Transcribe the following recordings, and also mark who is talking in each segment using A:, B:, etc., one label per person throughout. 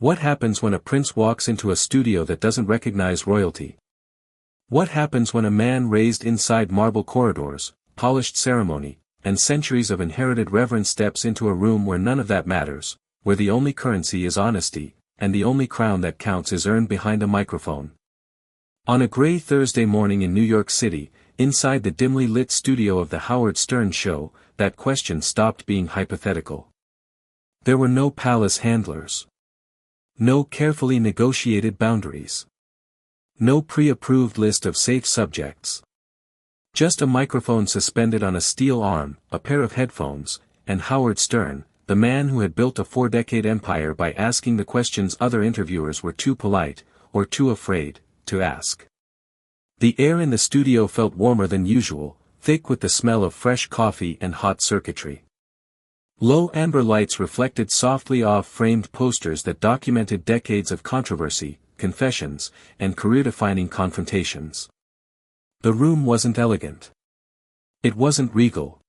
A: What happens when a prince walks into a studio that doesn't recognize royalty? What happens when a man raised inside marble corridors, polished ceremony, and centuries of inherited reverence steps into a room where none of that matters, where the only currency is honesty, and the only crown that counts is earned behind a microphone? On a gray Thursday morning in New York City, inside the dimly lit studio of the Howard Stern Show, that question stopped being hypothetical. There were no palace handlers. No carefully negotiated boundaries. No pre-approved list of safe subjects. Just a microphone suspended on a steel arm, a pair of headphones, and Howard Stern, the man who had built a 4-decade empire by asking the questions other interviewers were too polite, or too afraid, to ask. The air in the studio felt warmer than usual, thick with the smell of fresh coffee and hot circuitry. Low amber lights reflected softly off framed posters that documented decades of controversy, confessions, and career-defining confrontations. The room wasn't elegant. It wasn't regal.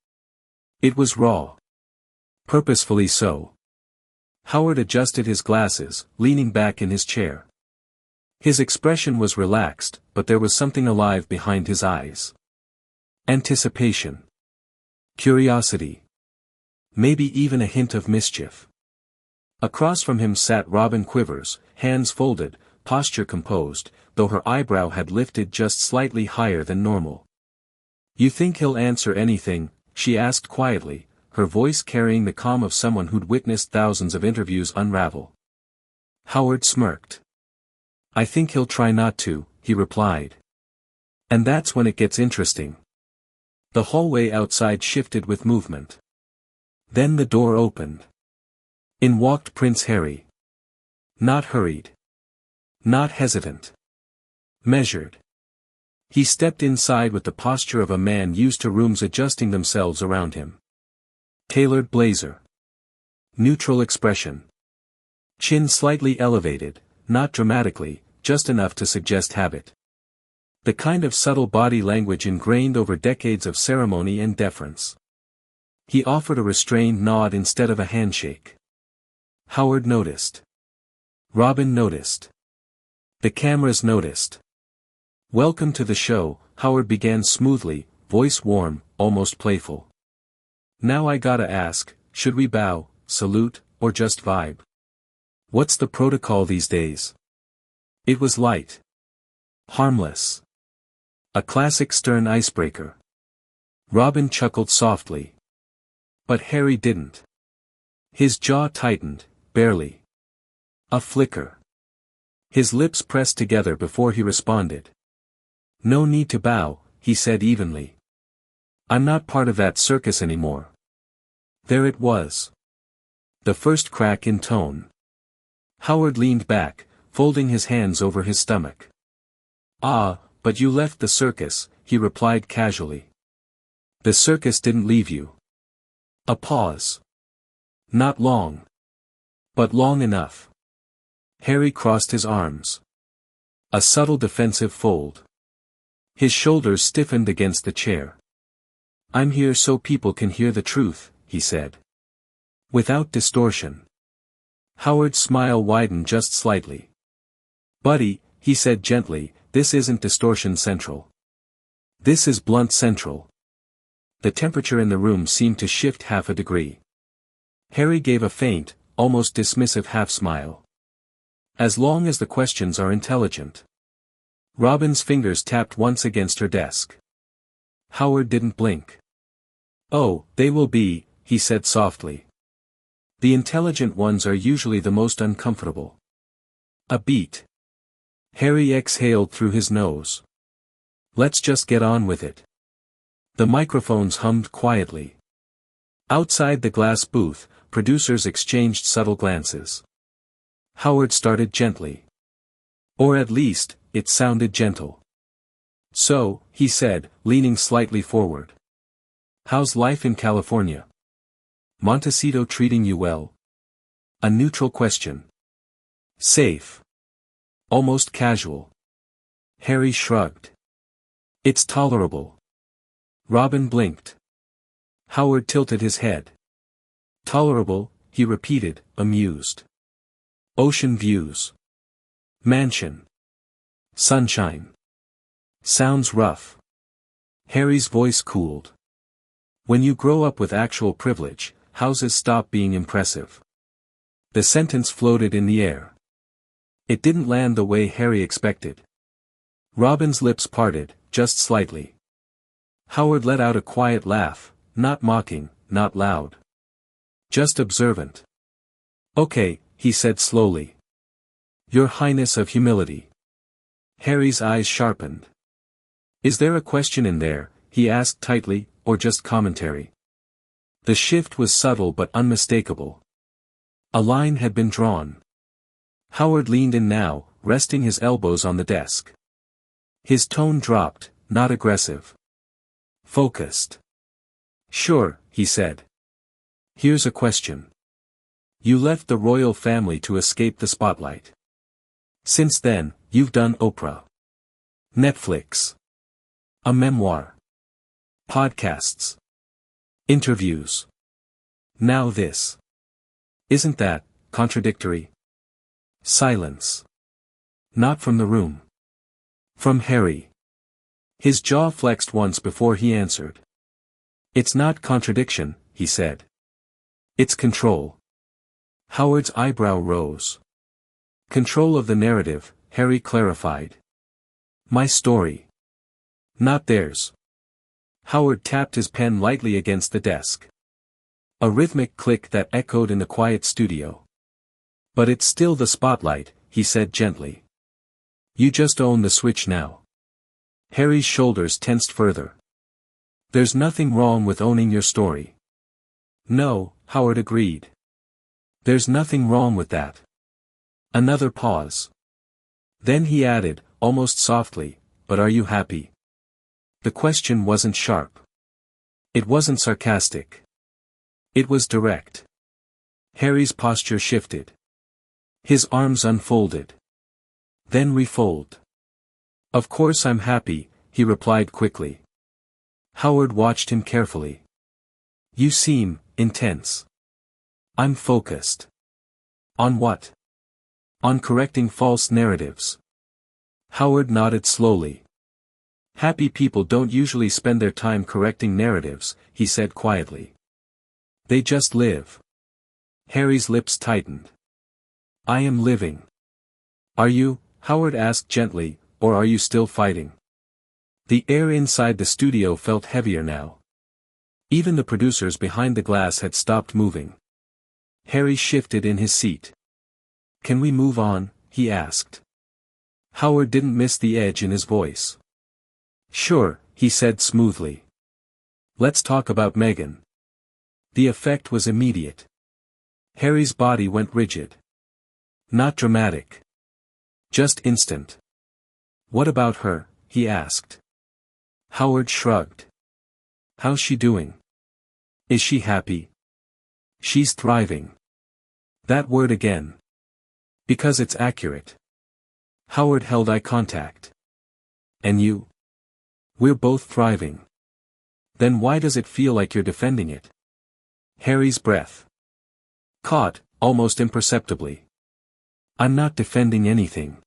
A: It was raw. Purposefully so. Howard adjusted his glasses, leaning back in his chair. His expression was relaxed, but there was something alive behind his eyes. Anticipation. Curiosity. Maybe even a hint of mischief. Across from him sat Robin Quivers, hands folded, posture composed, though her eyebrow had lifted just slightly higher than normal. "You think he'll answer anything?" she asked quietly, her voice carrying the calm of someone who'd witnessed thousands of interviews unravel. Howard smirked. "I think he'll try not to," he replied. And that's when it gets interesting. The hallway outside shifted with movement. Then the door opened. In walked Prince Harry. Not hurried. Not hesitant. Measured. He stepped inside with the posture of a man used to rooms adjusting themselves around him. Tailored blazer. Neutral expression. Chin slightly elevated, not dramatically, just enough to suggest habit. The kind of subtle body language ingrained over decades of ceremony and deference. He offered a restrained nod instead of a handshake. Howard noticed. Robin noticed. The cameras noticed. "Welcome to the show," Howard began smoothly, voice warm, almost playful. "Now I gotta ask, should we bow, salute, or just vibe? What's the protocol these days?" It was light. Harmless. A classic Stern icebreaker. Robin chuckled softly. But Harry didn't. His jaw tightened, barely. A flicker. His lips pressed together before he responded. "No need to bow," he said evenly. "I'm not part of that circus anymore." There it was. The first crack in tone. Howard leaned back, folding his hands over his stomach. "Ah, but you left the circus," he replied casually. "The circus didn't leave you." A pause. Not long. But long enough. Harry crossed his arms. A subtle defensive fold. His shoulders stiffened against the chair. "I'm here so people can hear the truth," he said. Without distortion. Howard's smile widened just slightly. "Buddy," he said gently, "this isn't distortion central. This is blunt central." The temperature in the room seemed to shift half a degree. Harry gave a faint, almost dismissive half-smile. "As long as the questions are intelligent." Robin's fingers tapped once against her desk. Howard didn't blink. "Oh, they will be," he said softly. "The intelligent ones are usually the most uncomfortable." A beat. Harry exhaled through his nose. "Let's just get on with it." The microphones hummed quietly. Outside the glass booth, producers exchanged subtle glances. Howard started gently. Or at least, it sounded gentle. "So," he said, leaning slightly forward. "How's life in California? Montecito treating you well?" A neutral question. Safe. Almost casual. Harry shrugged. "It's tolerable." Robin blinked. Howard tilted his head. "Tolerable," he repeated, amused. Ocean views. Mansion. Sunshine. Sounds rough. Harry's voice cooled. When you grow up with actual privilege, houses stop being impressive. The sentence floated in the air. It didn't land the way Harry expected. Robin's lips parted, just slightly. Howard let out a quiet laugh, not mocking, not loud. Just observant. Okay, he said slowly. Your Highness of Humility. Harry's eyes sharpened. Is there a question in there, he asked tightly, or just commentary? The shift was subtle but unmistakable. A line had been drawn. Howard leaned in now, resting his elbows on the desk. His tone dropped, not aggressive. Focused. Sure, he said. Here's a question. You left the royal family to escape the spotlight. Since then, you've done Oprah. Netflix. A memoir. Podcasts. Interviews. Now this. Isn't that contradictory? Silence. Not from the room. From Harry. His jaw flexed once before he answered. It's not contradiction, he said. It's control. Howard's eyebrow rose. Control of the narrative, Harry clarified. My story. Not theirs. Howard tapped his pen lightly against the desk. A rhythmic click that echoed in the quiet studio. But it's still the spotlight, he said gently. You just own the switch now. Harry's shoulders tensed further. There's nothing wrong with owning your story. No, Howard agreed. There's nothing wrong with that. Another pause. Then he added, almost softly, but are you happy? The question wasn't sharp. It wasn't sarcastic. It was direct. Harry's posture shifted. His arms unfolded. Then refold. Of course I'm happy, he replied quickly. Howard watched him carefully. You seem intense. I'm focused. On what? On correcting false narratives. Howard nodded slowly. Happy people don't usually spend their time correcting narratives, he said quietly. They just live. Harry's lips tightened. I am living. Are you, Howard asked gently, or are you still fighting? The air inside the studio felt heavier now. Even the producers behind the glass had stopped moving. Harry shifted in his seat. Can we move on? He asked. Howard didn't miss the edge in his voice. Sure, he said smoothly. Let's talk about Meghan. The effect was immediate. Harry's body went rigid. Not dramatic. Just instant. What about her? He asked. Howard shrugged. How's she doing? Is she happy? She's thriving. That word again. Because it's accurate. Howard held eye contact. And you? We're both thriving. Then why does it feel like you're defending it? Harry's breath caught, almost imperceptibly. I'm not defending anything.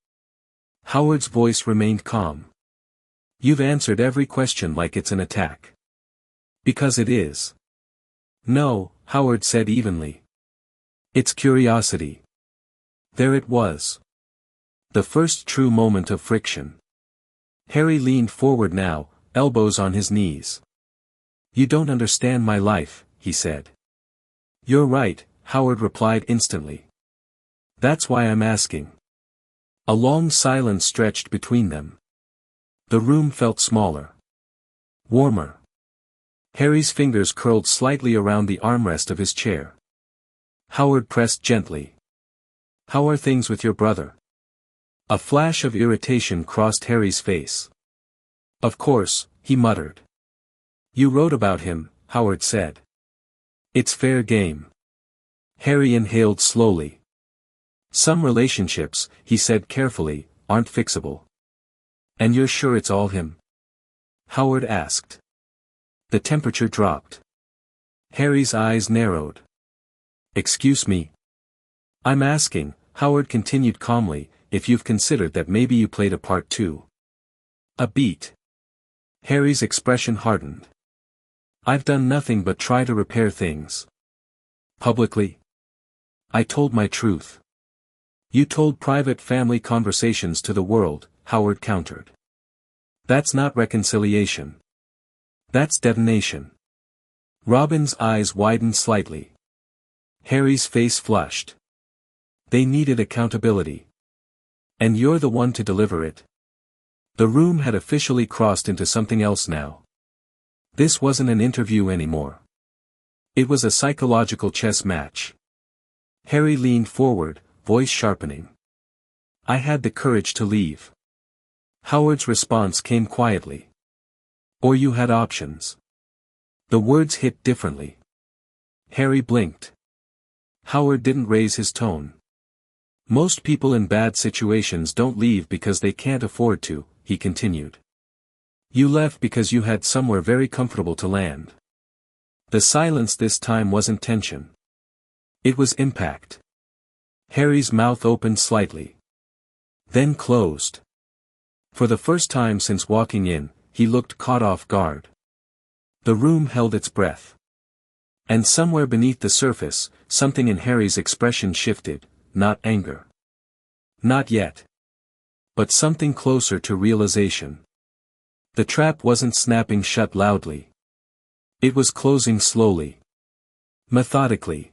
A: Howard's voice remained calm. You've answered every question like it's an attack. Because it is. No, Howard said evenly. It's curiosity. There it was. The first true moment of friction. Harry leaned forward now, elbows on his knees. You don't understand my life, he said. You're right, Howard replied instantly. That's why I'm asking. A long silence stretched between them. The room felt smaller. Warmer. Harry's fingers curled slightly around the armrest of his chair. Howard pressed gently. How are things with your brother? A flash of irritation crossed Harry's face. Of course, he muttered. You wrote about him, Howard said. It's fair game. Harry inhaled slowly. Some relationships, he said carefully, aren't fixable. And you're sure it's all him? Howard asked. The temperature dropped. Harry's eyes narrowed. Excuse me. I'm asking, Howard continued calmly, if you've considered that maybe you played a part too. A beat. Harry's expression hardened. I've done nothing but try to repair things. Publicly? I told my truth. You told private family conversations to the world, Howard countered. That's not reconciliation. That's detonation. Robin's eyes widened slightly. Harry's face flushed. They needed accountability. And you're the one to deliver it. The room had officially crossed into something else now. This wasn't an interview anymore. It was a psychological chess match. Harry leaned forward, voice sharpening. I had the courage to leave. Howard's response came quietly. Or you had options. The words hit differently. Harry blinked. Howard didn't raise his tone. Most people in bad situations don't leave because they can't afford to, he continued. You left because you had somewhere very comfortable to land. The silence this time wasn't tension. It was impact. Harry's mouth opened slightly. Then closed. For the first time since walking in, he looked caught off guard. The room held its breath. And somewhere beneath the surface, something in Harry's expression shifted, not anger. Not yet. But something closer to realization. The trap wasn't snapping shut loudly. It was closing slowly. Methodically.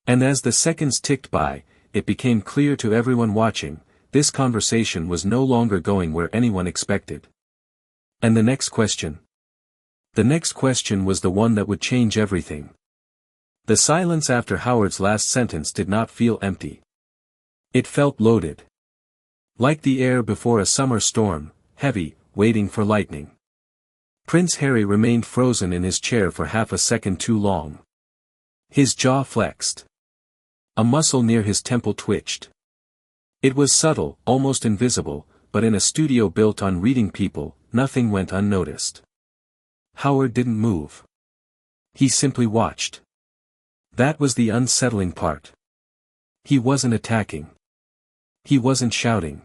A: And as the seconds ticked by, it became clear to everyone watching, this conversation was no longer going where anyone expected. And the next question? The next question was the one that would change everything. The silence after Howard's last sentence did not feel empty. It felt loaded. Like the air before a summer storm, heavy, waiting for lightning. Prince Harry remained frozen in his chair for half a second too long. His jaw flexed. A muscle near his temple twitched. It was subtle, almost invisible, but in a studio built on reading people, nothing went unnoticed. Howard didn't move. He simply watched. That was the unsettling part. He wasn't attacking. He wasn't shouting.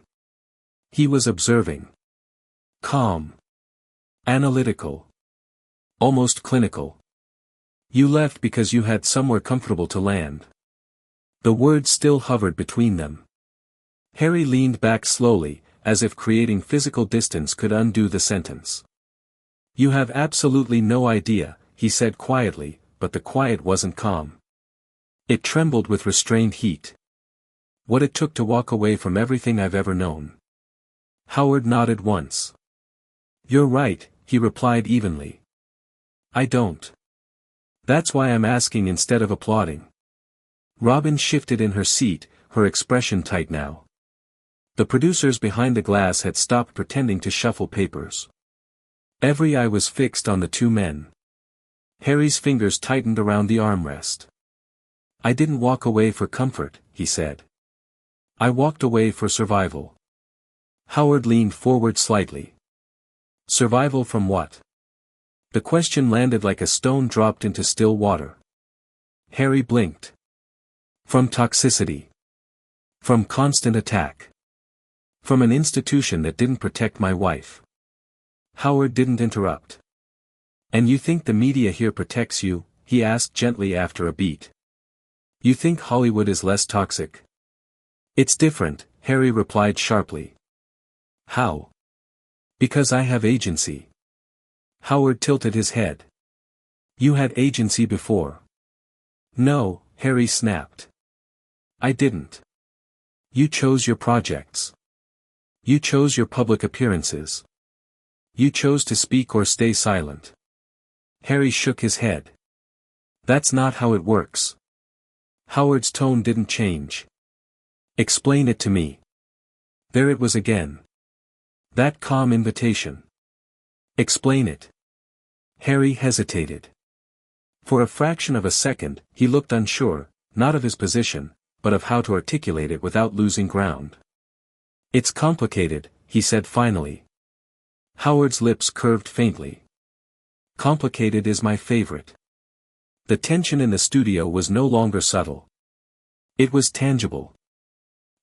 A: He was observing. Calm. Analytical. Almost clinical. You left because you had somewhere comfortable to land. The words still hovered between them. Harry leaned back slowly, as if creating physical distance could undo the sentence. You have absolutely no idea, he said quietly, but the quiet wasn't calm. It trembled with restrained heat. What it took to walk away from everything I've ever known. Howard nodded once. You're right, he replied evenly. I don't. That's why I'm asking instead of applauding. Robin shifted in her seat, her expression tight now. The producers behind the glass had stopped pretending to shuffle papers. Every eye was fixed on the two men. Harry's fingers tightened around the armrest. I didn't walk away for comfort, he said. I walked away for survival. Howard leaned forward slightly. Survival from what? The question landed like a stone dropped into still water. Harry blinked. From toxicity. From constant attack. From an institution that didn't protect my wife. Howard didn't interrupt. And you think the media here protects you? He asked gently after a beat. You think Hollywood is less toxic? It's different, Harry replied sharply. How? Because I have agency. Howard tilted his head. You had agency before. No, Harry snapped. I didn't. You chose your projects. You chose your public appearances. You chose to speak or stay silent. Harry shook his head. That's not how it works. Howard's tone didn't change. Explain it to me. There it was again. That calm invitation. Explain it. Harry hesitated. For a fraction of a second, he looked unsure, not of his position, but of how to articulate it without losing ground. It's complicated, he said finally. Howard's lips curved faintly. Complicated is my favorite. The tension in the studio was no longer subtle. It was tangible.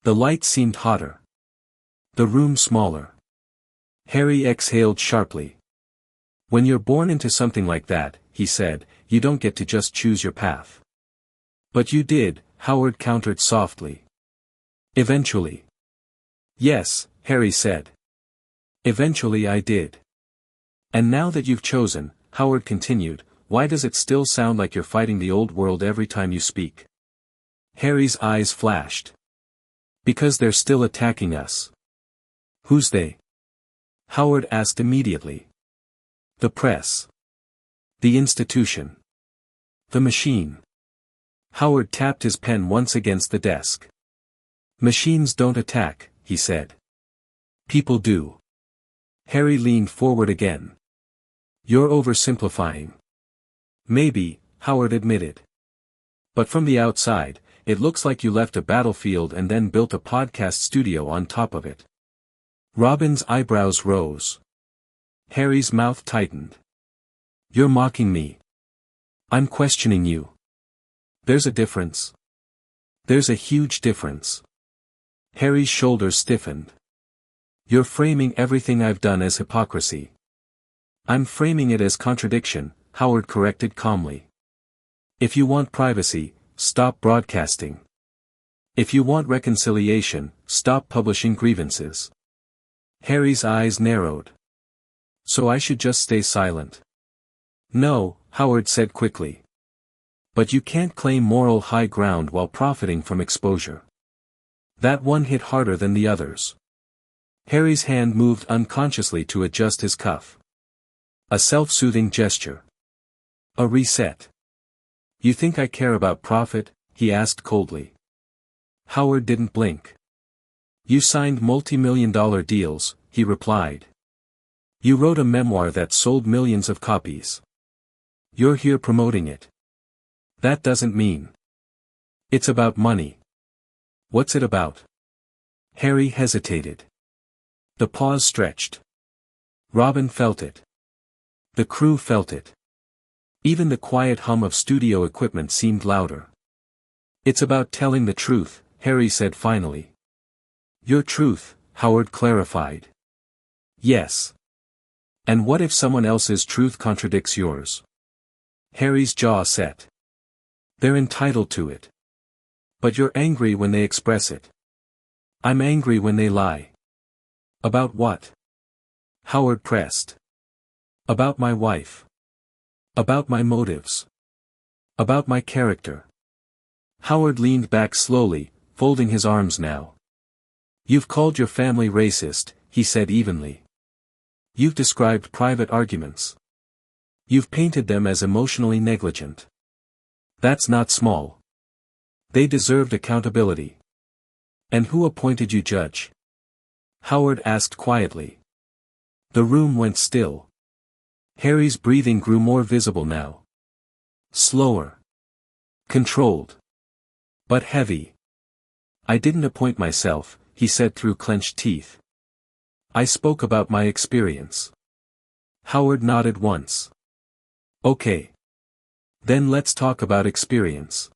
A: The light seemed hotter. The room smaller. Harry exhaled sharply. When you're born into something like that, he said, you don't get to just choose your path. But you did, Howard countered softly. Eventually. Yes, Harry said. Eventually I did. And now that you've chosen, Howard continued, why does it still sound like you're fighting the old world every time you speak? Harry's eyes flashed. Because they're still attacking us. Who's they? Howard asked immediately. The press. The institution. The machine. Howard tapped his pen once against the desk. Machines don't attack, he said. People do. Harry leaned forward again. You're oversimplifying. Maybe, Howard admitted. But from the outside, it looks like you left a battlefield and then built a podcast studio on top of it. Robin's eyebrows rose. Harry's mouth tightened. You're mocking me. I'm questioning you. There's a difference. There's a huge difference. Harry's shoulders stiffened. You're framing everything I've done as hypocrisy. I'm framing it as contradiction, Howard corrected calmly. If you want privacy, stop broadcasting. If you want reconciliation, stop publishing grievances. Harry's eyes narrowed. So I should just stay silent? No, Howard said quickly. But you can't claim moral high ground while profiting from exposure. That one hit harder than the others. Harry's hand moved unconsciously to adjust his cuff. A self-soothing gesture. A reset. You think I care about profit? He asked coldly. Howard didn't blink. You signed multi-million-dollar deals, he replied. You wrote a memoir that sold millions of copies. You're here promoting it. That doesn't mean. It's about money. What's it about? Harry hesitated. The pause stretched. Robin felt it. The crew felt it. Even the quiet hum of studio equipment seemed louder. It's about telling the truth, Harry said finally. Your truth, Howard clarified. Yes. And what if someone else's truth contradicts yours? Harry's jaw set. They're entitled to it. But you're angry when they express it. I'm angry when they lie. About what? Howard pressed. About my wife. About my motives. About my character. Howard leaned back slowly, folding his arms now. You've called your family racist, he said evenly. You've described private arguments. You've painted them as emotionally negligent. That's not small. They deserved accountability. And who appointed you judge? Howard asked quietly. The room went still. Harry's breathing grew more visible now. Slower. Controlled. But heavy. I didn't appoint myself, he said through clenched teeth. I spoke about my experience. Howard nodded once. Okay. Then let's talk about experience.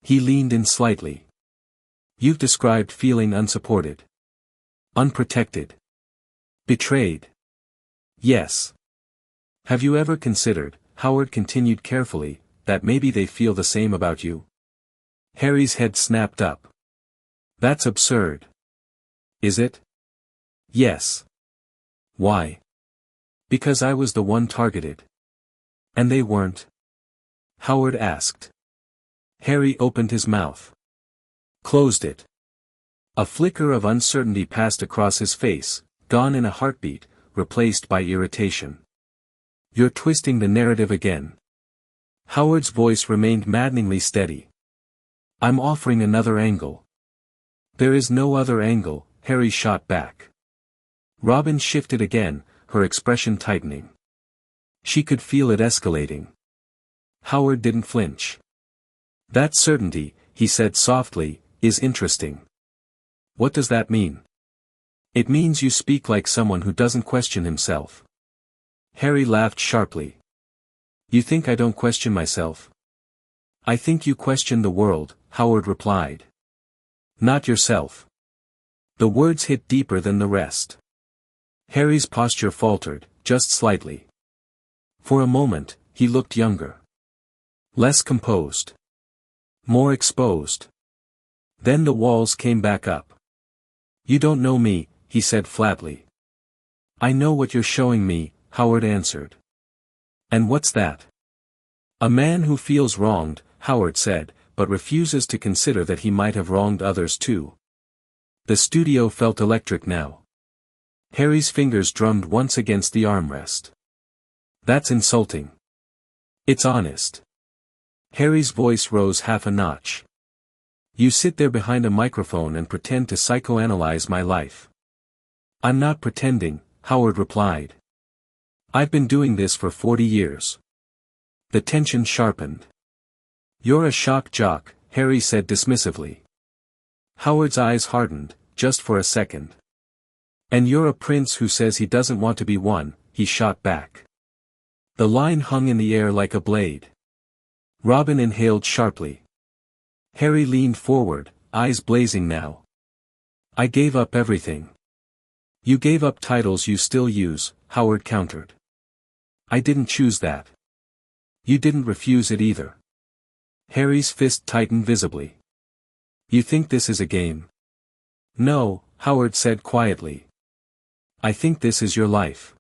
A: He leaned in slightly. You've described feeling unsupported. Unprotected. Betrayed. Yes. Have you ever considered, Howard continued carefully, that maybe they feel the same about you? Harry's head snapped up. That's absurd. Is it? Yes. Why? Because I was the one targeted. And they weren't? Howard asked. Harry opened his mouth. Closed it. A flicker of uncertainty passed across his face, gone in a heartbeat, replaced by irritation. You're twisting the narrative again. Howard's voice remained maddeningly steady. I'm offering another angle. There is no other angle, Harry shot back. Robin shifted again, her expression tightening. She could feel it escalating. Howard didn't flinch. That certainty, he said softly, is interesting. What does that mean? It means you speak like someone who doesn't question himself. Harry laughed sharply. You think I don't question myself? I think you question the world, Howard replied. Not yourself. The words hit deeper than the rest. Harry's posture faltered, just slightly. For a moment, he looked younger. Less composed. More exposed. Then the walls came back up. You don't know me, he said flatly. I know what you're showing me, Howard answered. And what's that? A man who feels wronged, Howard said, but refuses to consider that he might have wronged others too. The studio felt electric now. Harry's fingers drummed once against the armrest. That's insulting. It's honest. Harry's voice rose half a notch. You sit there behind a microphone and pretend to psychoanalyze my life. I'm not pretending, Howard replied. I've been doing this for 40 years. The tension sharpened. You're a shock jock, Harry said dismissively. Howard's eyes hardened, just for a second. And you're a prince who says he doesn't want to be one, he shot back. The line hung in the air like a blade. Robin inhaled sharply. Harry leaned forward, eyes blazing now. I gave up everything. You gave up titles you still use, Howard countered. I didn't choose that. You didn't refuse it either. Harry's fist tightened visibly. You think this is a game? No, Howard said quietly. I think this is your life.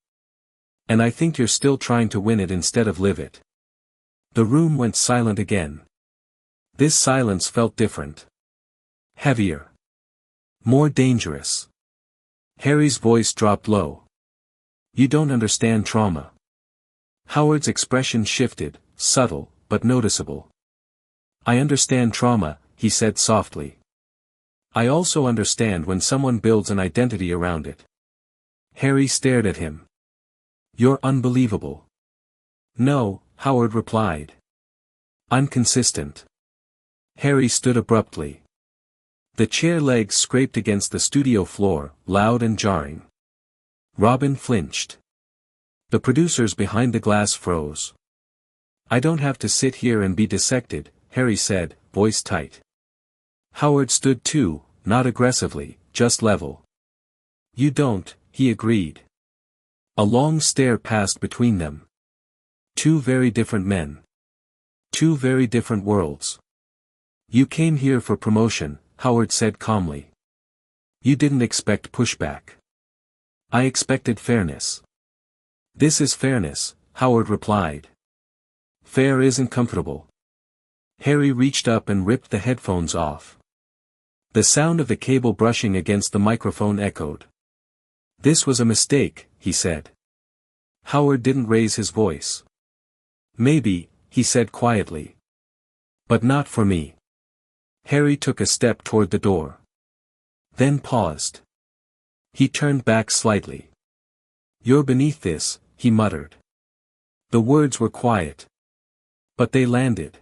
A: And I think you're still trying to win it instead of live it. The room went silent again. This silence felt different. Heavier. More dangerous. Harry's voice dropped low. You don't understand trauma. Howard's expression shifted, subtle, but noticeable. I understand trauma, he said softly. I also understand when someone builds an identity around it. Harry stared at him. You're unbelievable. No, Howard replied. I'm consistent. Harry stood abruptly. The chair legs scraped against the studio floor, loud and jarring. Robin flinched. The producers behind the glass froze. I don't have to sit here and be dissected, Harry said, voice tight. Howard stood too, not aggressively, just level. You don't, he agreed. A long stare passed between them. Two very different men. Two very different worlds. You came here for promotion, Howard said calmly. You didn't expect pushback. I expected fairness. This is fairness, Howard replied. Fair isn't comfortable. Harry reached up and ripped the headphones off. The sound of the cable brushing against the microphone echoed. This was a mistake, he said. Howard didn't raise his voice. Maybe, he said quietly. But not for me. Harry took a step toward the door. Then paused. He turned back slightly. You're beneath this, he muttered. The words were quiet. But they landed.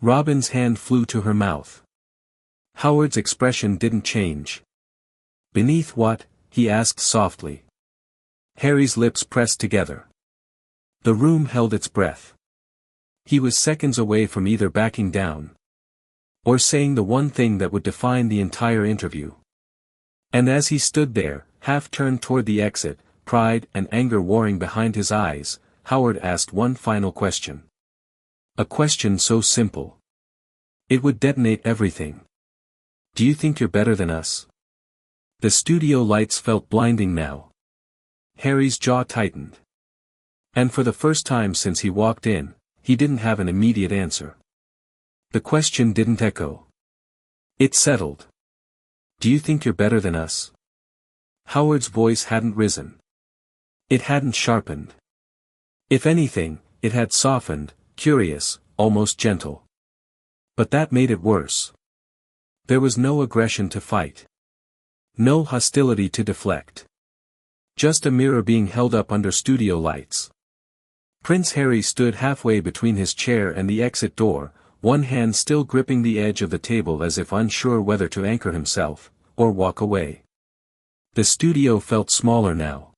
A: Robin's hand flew to her mouth. Howard's expression didn't change. Beneath what? He asked softly. Harry's lips pressed together. The room held its breath. He was seconds away from either backing down or saying the one thing that would define the entire interview. And as he stood there, half turned toward the exit, pride and anger warring behind his eyes, Howard asked one final question. A question so simple. It would detonate everything. Do you think you're better than us? The studio lights felt blinding now. Harry's jaw tightened. And for the first time since he walked in, he didn't have an immediate answer. The question didn't echo. It settled. Do you think you're better than us? Howard's voice hadn't risen. It hadn't sharpened. If anything, it had softened, curious, almost gentle. But that made it worse. There was no aggression to fight. No hostility to deflect. Just a mirror being held up under studio lights. Prince Harry stood halfway between his chair and the exit door, one hand still gripping the edge of the table as if unsure whether to anchor himself, or walk away. The studio felt smaller now.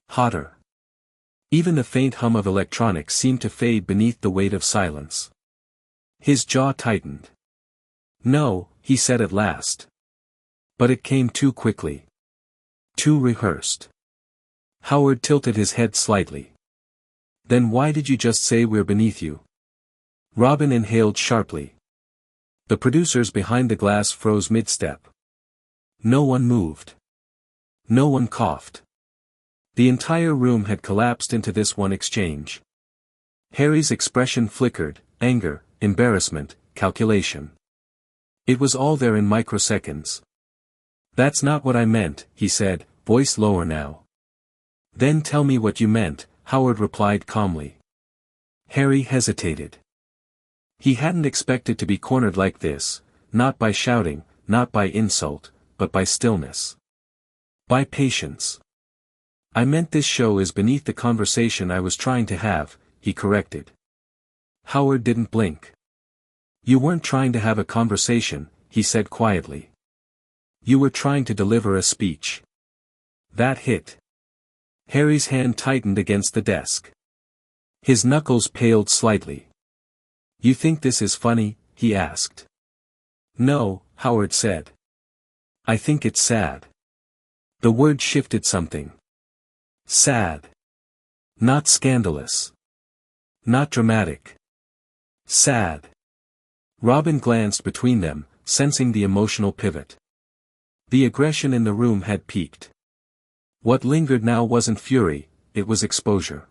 A: Hotter. Even the faint hum of electronics seemed to fade beneath the weight of silence. His jaw tightened. No, he said at last. But it came too quickly. Too rehearsed. Howard tilted his head slightly. Then why did you just say we're beneath you? Robin inhaled sharply. The producers behind the glass froze mid-step. No one moved. No one coughed. The entire room had collapsed into this one exchange. Harry's expression flickered, anger, embarrassment, calculation. It was all there in microseconds. That's not what I meant, he said, voice lower now. Then tell me what you meant, Howard replied calmly. Harry hesitated. He hadn't expected to be cornered like this, not by shouting, not by insult, but by stillness. By patience. I meant this show is beneath the conversation I was trying to have, he corrected. Howard didn't blink. You weren't trying to have a conversation, he said quietly. You were trying to deliver a speech. That hit. Harry's hand tightened against the desk. His knuckles paled slightly. You think this is funny? He asked. No, Howard said. I think it's sad. The word shifted something. Sad. Not scandalous. Not dramatic. Sad. Robin glanced between them, sensing the emotional pivot. The aggression in the room had peaked. What lingered now wasn't fury, it was exposure.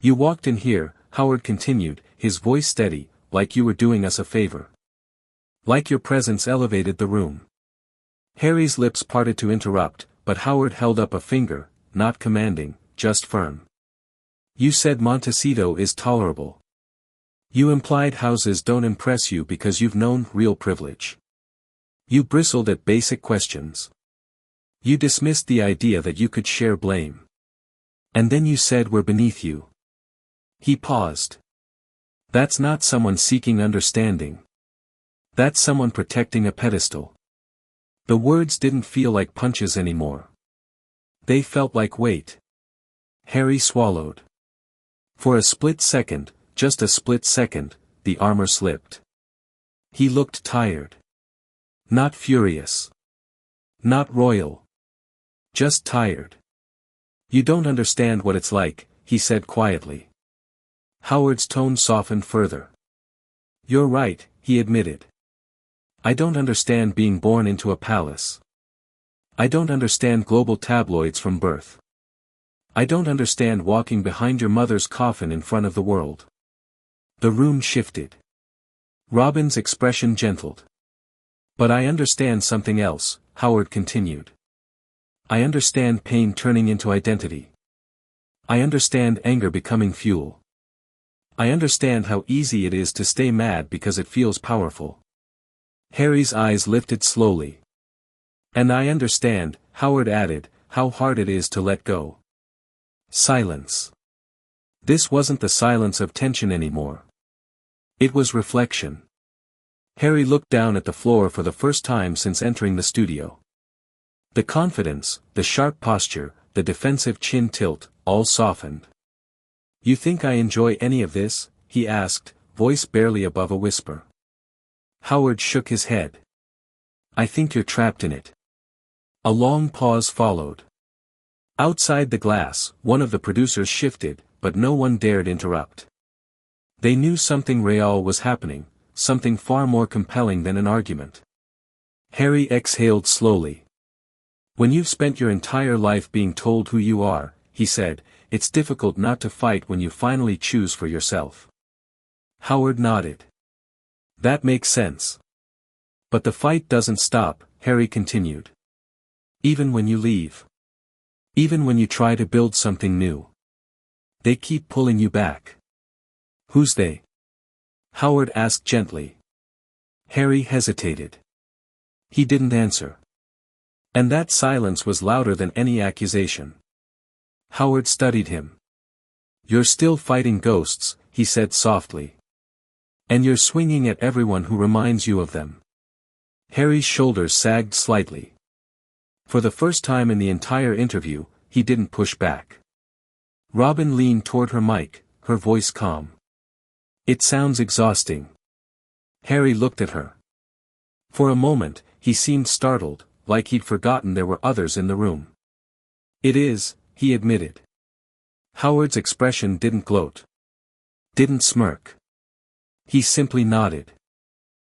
A: You walked in here, Howard continued, his voice steady, like you were doing us a favor. Like your presence elevated the room. Harry's lips parted to interrupt, but Howard held up a finger, not commanding, just firm. You said Montecito is tolerable. You implied houses don't impress you because you've known real privilege. You bristled at basic questions. You dismissed the idea that you could share blame. And then you said we're beneath you. He paused. That's not someone seeking understanding. That's someone protecting a pedestal. The words didn't feel like punches anymore. They felt like weight. Harry swallowed. For a split second, just a split second, the armor slipped. He looked tired. Not furious. Not royal. Just tired. You don't understand what it's like, he said quietly. Howard's tone softened further. You're right, he admitted. I don't understand being born into a palace. I don't understand global tabloids from birth. I don't understand walking behind your mother's coffin in front of the world. The room shifted. Robin's expression gentled. But I understand something else, Howard continued. I understand pain turning into identity. I understand anger becoming fuel. I understand how easy it is to stay mad because it feels powerful. Harry's eyes lifted slowly. And I understand, Howard added, how hard it is to let go. Silence. This wasn't the silence of tension anymore. It was reflection. Harry looked down at the floor for the first time since entering the studio. The confidence, the sharp posture, the defensive chin tilt, all softened. You think I enjoy any of this? He asked, voice barely above a whisper. Howard shook his head. I think you're trapped in it. A long pause followed. Outside the glass, one of the producers shifted, but no one dared interrupt. They knew something real was happening, something far more compelling than an argument. Harry exhaled slowly. When you've spent your entire life being told who you are, he said, it's difficult not to fight when you finally choose for yourself. Howard nodded. That makes sense. But the fight doesn't stop, Harry continued. Even when you leave. Even when you try to build something new. They keep pulling you back. Who's they? Howard asked gently. Harry hesitated. He didn't answer. And that silence was louder than any accusation. Howard studied him. You're still fighting ghosts, he said softly. And you're swinging at everyone who reminds you of them. Harry's shoulders sagged slightly. For the first time in the entire interview, he didn't push back. Robin leaned toward her mic, her voice calm. It sounds exhausting. Harry looked at her. For a moment, he seemed startled, like he'd forgotten there were others in the room. "It is," he admitted. Howard's expression didn't gloat. Didn't smirk. He simply nodded.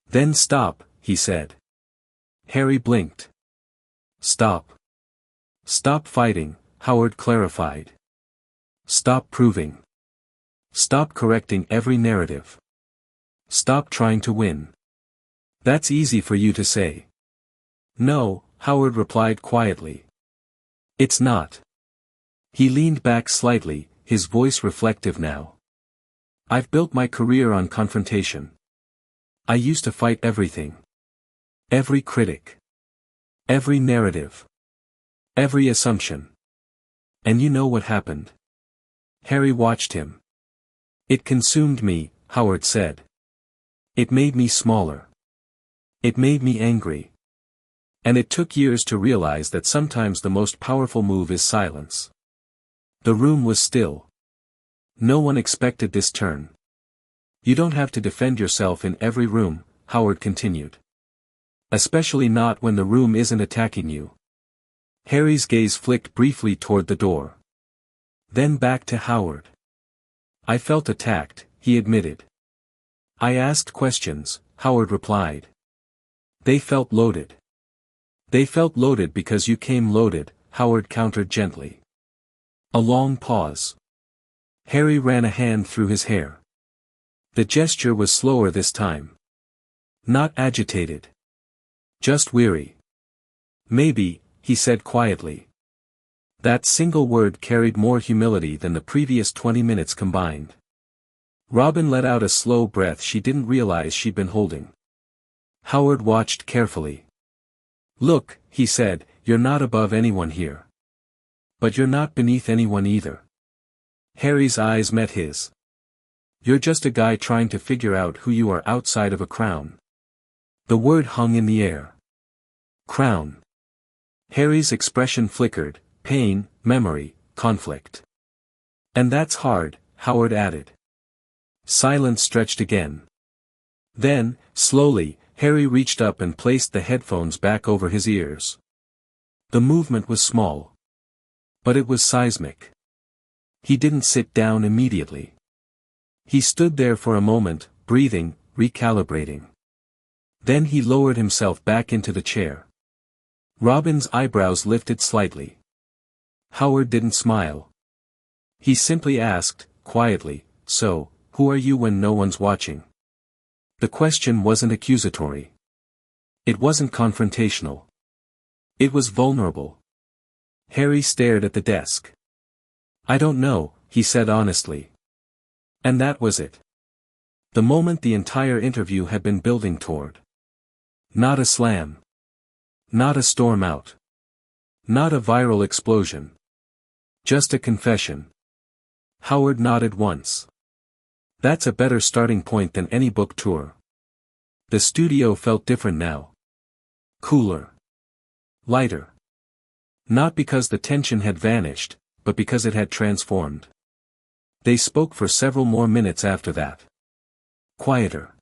A: "Then stop," he said. Harry blinked. "Stop. Stop fighting," Howard clarified. "Stop proving. Stop correcting every narrative. Stop trying to win. That's easy for you to say." "No," Howard replied quietly. "It's not." He leaned back slightly, his voice reflective now. "I've built my career on confrontation. I used to fight everything. Every critic. Every narrative. Every assumption. And you know what happened?" Harry watched him. "It consumed me," Howard said. "It made me smaller. It made me angry. And it took years to realize that sometimes the most powerful move is silence." The room was still. No one expected this turn. "You don't have to defend yourself in every room," Howard continued. "Especially not when the room isn't attacking you." Harry's gaze flicked briefly toward the door. Then back to Howard. "I felt attacked," he admitted. "I asked questions," Howard replied. "They felt loaded." "They felt loaded because you came loaded," Howard countered gently. A long pause. Harry ran a hand through his hair. The gesture was slower this time. Not agitated. Just weary. "Maybe," he said quietly. That single word carried more humility than the previous 20 minutes combined. Robin let out a slow breath she didn't realize she'd been holding. Howard watched carefully. "Look," he said, "you're not above anyone here. But you're not beneath anyone either." Harry's eyes met his. "You're just a guy trying to figure out who you are outside of a crown." The word hung in the air. Crown. Harry's expression flickered, pain, memory, conflict. "And that's hard," Howard added. Silence stretched again. Then, slowly, Harry reached up and placed the headphones back over his ears. The movement was small. But it was seismic. He didn't sit down immediately. He stood there for a moment, breathing, recalibrating. Then he lowered himself back into the chair. Robin's eyebrows lifted slightly. Howard didn't smile. He simply asked, quietly, "So, who are you when no one's watching?" The question wasn't accusatory. It wasn't confrontational. It was vulnerable. Harry stared at the desk. "I don't know," he said honestly. And that was it. The moment the entire interview had been building toward. Not a slam. Not a storm out. Not a viral explosion. Just a confession. Howard nodded once. That's a better starting point than any book tour. The studio felt different now. Cooler. Lighter. Not because the tension had vanished, but because it had transformed. They spoke for several more minutes after that. Quieter.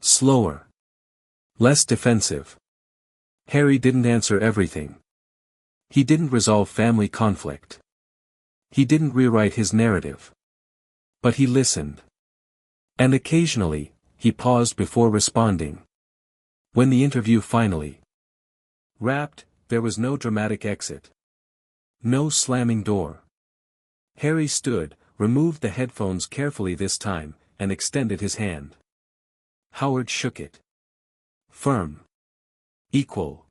A: Slower. Less defensive. Harry didn't answer everything. He didn't resolve family conflict. He didn't rewrite his narrative. But he listened. And occasionally, he paused before responding. When the interview finally wrapped, there was no dramatic exit. No slamming door. Harry stood, removed the headphones carefully this time, and extended his hand. Howard shook it. Firm. Equal.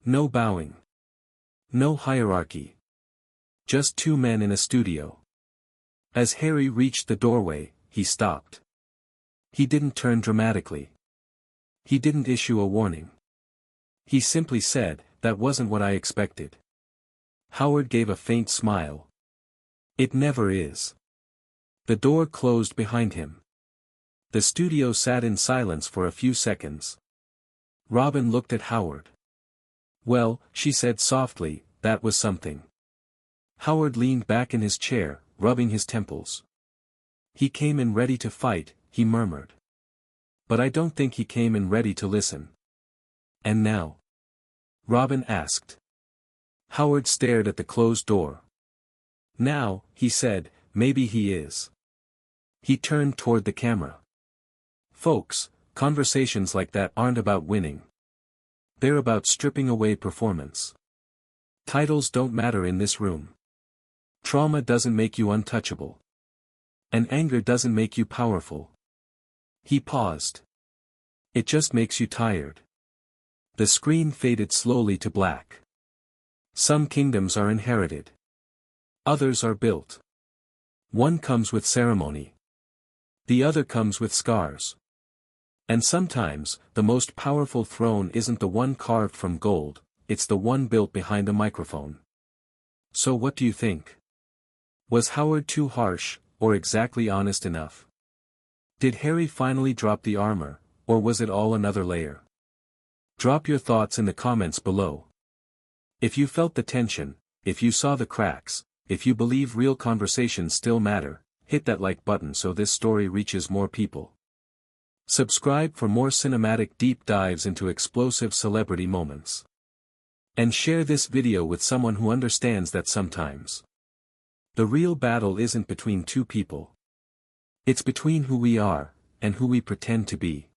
A: No bowing. No hierarchy. Just two men in a studio. As Harry reached the doorway, he stopped. He didn't turn dramatically. He didn't issue a warning. He simply said, "That wasn't what I expected." Howard gave a faint smile. "It never is." The door closed behind him. The studio sat in silence for a few seconds. Robin looked at Howard. "Well," she said softly, "that was something." Howard leaned back in his chair, rubbing his temples. "He came in ready to fight," he murmured. "But I don't think he came in ready to listen." And now? Robin asked. Howard stared at the closed door. Now, he said, maybe he is. He turned toward the camera. Folks, conversations like that aren't about winning. They're about stripping away performance. Titles don't matter in this room. Trauma doesn't make you untouchable. And anger doesn't make you powerful. He paused. It just makes you tired. The screen faded slowly to black. Some kingdoms are inherited. Others are built. One comes with ceremony. The other comes with scars. And sometimes, the most powerful throne isn't the one carved from gold, it's the one built behind a microphone. So what do you think? Was Howard too harsh, or exactly honest enough? Did Harry finally drop the armor, or was it all another layer? Drop your thoughts in the comments below. If you felt the tension, if you saw the cracks, if you believe real conversations still matter, hit that like button so this story reaches more people. Subscribe for more cinematic deep dives into explosive celebrity moments. And share this video with someone who understands that sometimes the real battle isn't between two people. It's between who we are, and who we pretend to be.